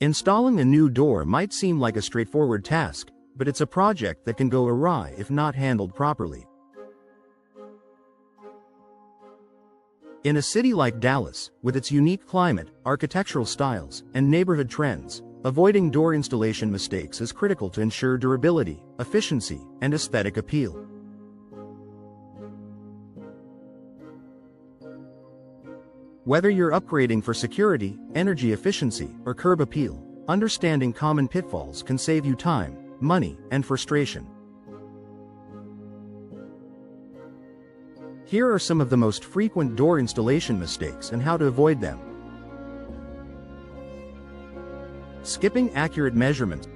Installing a new door might seem like a straightforward task, but it's a project that can go awry if not handled properly. In a city like Dallas, with its unique climate, architectural styles, and neighborhood trends, avoiding door installation mistakes is critical to ensure durability, efficiency, and aesthetic appeal. Whether you're upgrading for security, energy efficiency, or curb appeal, understanding common pitfalls can save you time, money, and frustration. Here are some of the most frequent door installation mistakes and how to avoid them. Skipping accurate measurements.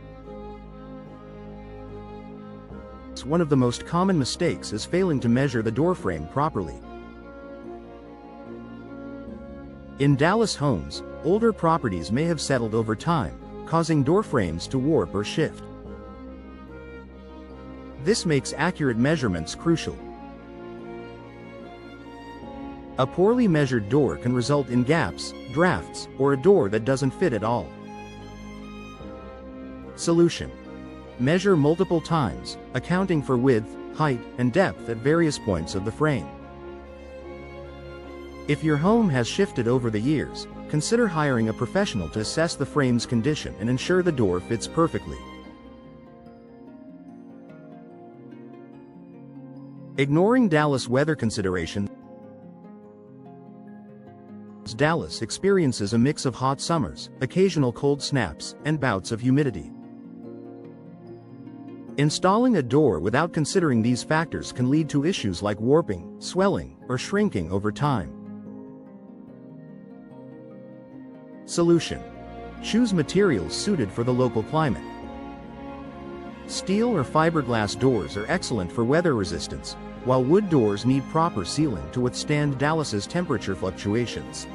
One of the most common mistakes is failing to measure the door frame properly. In Dallas homes, older properties may have settled over time, causing door frames to warp or shift. This makes accurate measurements crucial. A poorly measured door can result in gaps, drafts, or a door that doesn't fit at all. Solution: measure multiple times, accounting for width, height, and depth at various points of the frame. If your home has shifted over the years, consider hiring a professional to assess the frame's condition and ensure the door fits perfectly. Ignoring Dallas weather considerations. Dallas experiences a mix of hot summers, occasional cold snaps, and bouts of humidity. Installing a door without considering these factors can lead to issues like warping, swelling, or shrinking over time. Solution: choose materials suited for the local climate. Steel or fiberglass doors are excellent for weather resistance, while wood doors need proper sealing to withstand Dallas's temperature fluctuations.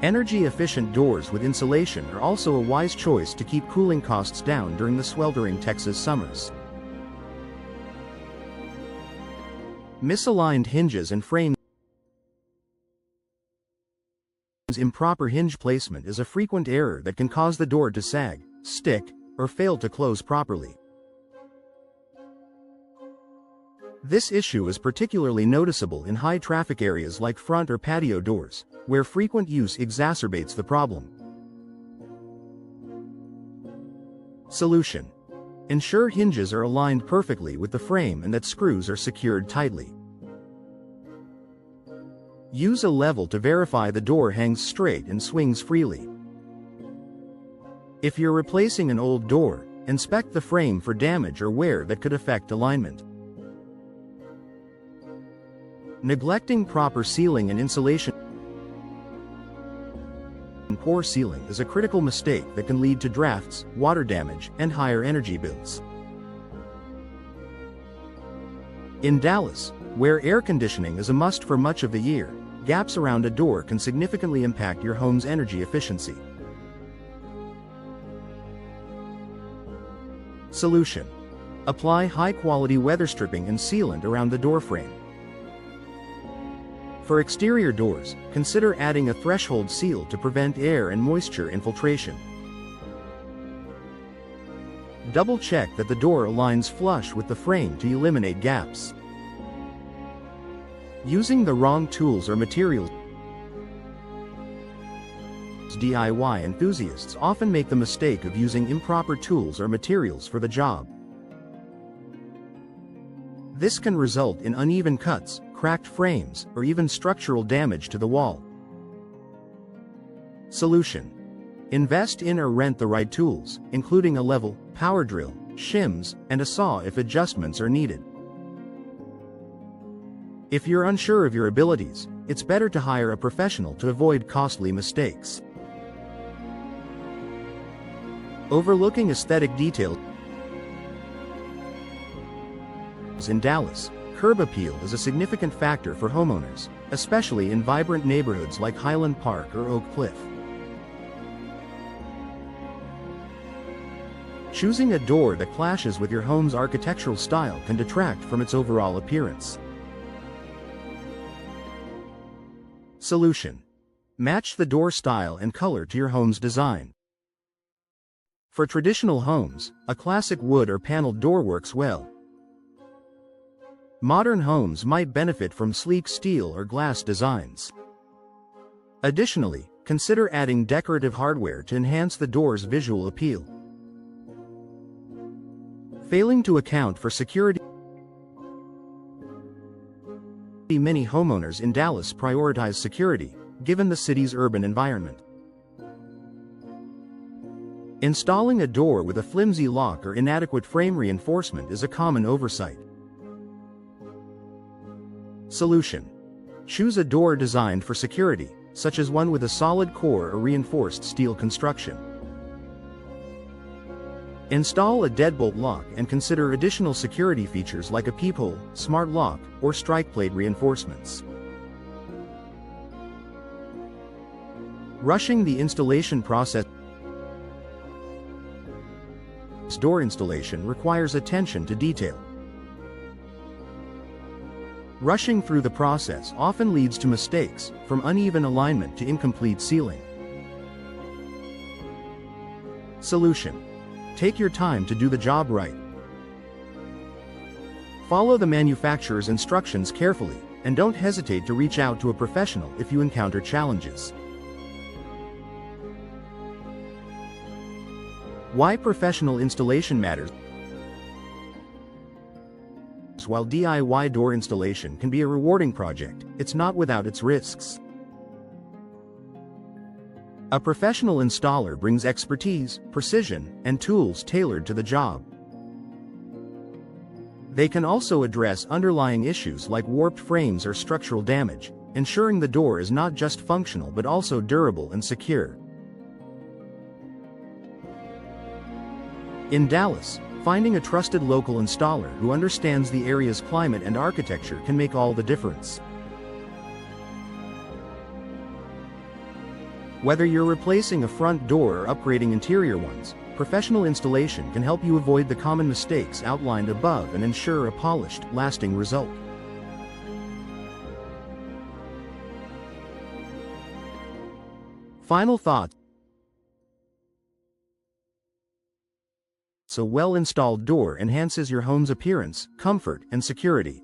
Energy-efficient doors with insulation are also a wise choice to keep cooling costs down during the sweltering Texas summers. Misaligned hinges and frames. Improper hinge placement is a frequent error that can cause the door to sag, stick, or fail to close properly. This issue is particularly noticeable in high-traffic areas like front or patio doors, where frequent use exacerbates the problem. Solution: ensure hinges are aligned perfectly with the frame and that screws are secured tightly. Use a level to verify the door hangs straight and swings freely. If you're replacing an old door, inspect the frame for damage or wear that could affect alignment. Neglecting proper sealing and insulation. Poor sealing is a critical mistake that can lead to drafts, water damage, and higher energy bills. In Dallas, where air conditioning is a must for much of the year, gaps around a door can significantly impact your home's energy efficiency. Solution: apply high-quality weather stripping and sealant around the door frame. For exterior doors, consider adding a threshold seal to prevent air and moisture infiltration. Double-check that the door aligns flush with the frame to eliminate gaps. Using the wrong tools or materials. DIY enthusiasts often make the mistake of using improper tools or materials for the job. This can result in uneven cuts, cracked frames, or even structural damage to the wall. Solution: invest in or rent the right tools, including a level, power drill, shims, and a saw if adjustments are needed. If you're unsure of your abilities, it's better to hire a professional to avoid costly mistakes. Overlooking aesthetic details. In Dallas, curb appeal is a significant factor for homeowners, especially in vibrant neighborhoods like Highland Park or Oak Cliff. Choosing a door that clashes with your home's architectural style can detract from its overall appearance. Solution: Match the door style and color to your home's design. For traditional homes, a classic wood or paneled door works well. Modern homes might benefit from sleek steel or glass designs. Additionally, consider adding decorative hardware to enhance the door's visual appeal. Failing to account for security. Many homeowners in Dallas prioritize security, given the city's urban environment. Installing a door with a flimsy lock or inadequate frame reinforcement is a common oversight. Solution: choose a door designed for security, such as one with a solid core or reinforced steel construction. Install a deadbolt lock and consider additional security features like a peephole, smart lock, or strike plate reinforcements. Rushing the installation process. Door installation requires attention to detail. Rushing through the process often leads to mistakes, from uneven alignment to incomplete sealing. Solution: take your time to do the job right. Follow the manufacturer's instructions carefully, and don't hesitate to reach out to a professional if you encounter challenges. Why professional installation matters. While DIY door installation can be a rewarding project, it's not without its risks. A professional installer brings expertise, precision, and tools tailored to the job. They can also address underlying issues like warped frames or structural damage, ensuring the door is not just functional but also durable and secure. In Dallas, finding a trusted local installer who understands the area's climate and architecture can make all the difference. Whether you're replacing a front door or upgrading interior ones, professional installation can help you avoid the common mistakes outlined above and ensure a polished, lasting result. Final thoughts. A well-installed door enhances your home's appearance, comfort, and security.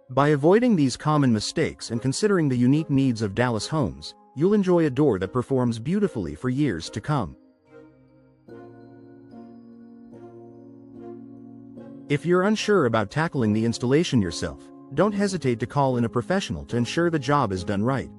By avoiding these common mistakes and considering the unique needs of Dallas homes, you'll enjoy a door that performs beautifully for years to come. If you're unsure about tackling the installation yourself, don't hesitate to call in a professional to ensure the job is done right.